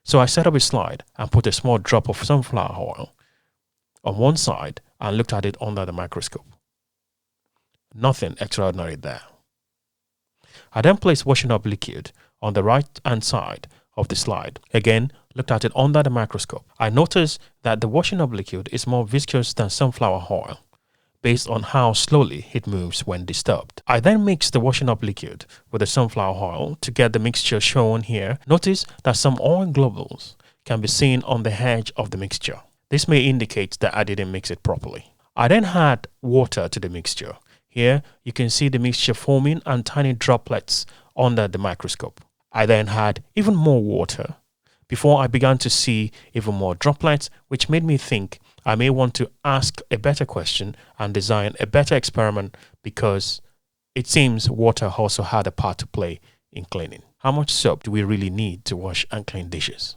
So I set up a slide and put a small drop of sunflower oil on one side and looked at it under the microscope. Nothing extraordinary there. I then placed washing up liquid on the right hand side of the slide. Again, looked at it under the microscope. I noticed that the washing up liquid is more viscous than sunflower oil based on how slowly it moves when disturbed. I then mixed the washing up liquid with the sunflower oil to get the mixture shown here. Notice that some oil globules can be seen on the edge of the mixture. This may indicate that I didn't mix it properly. I then add water to the mixture. Here you can see the mixture forming and tiny droplets under the microscope. I then add even more water before I began to see even more droplets, which made me think I may want to ask a better question and design a better experiment, because it seems water also had a part to play in cleaning. How much soap do we really need to wash and clean dishes?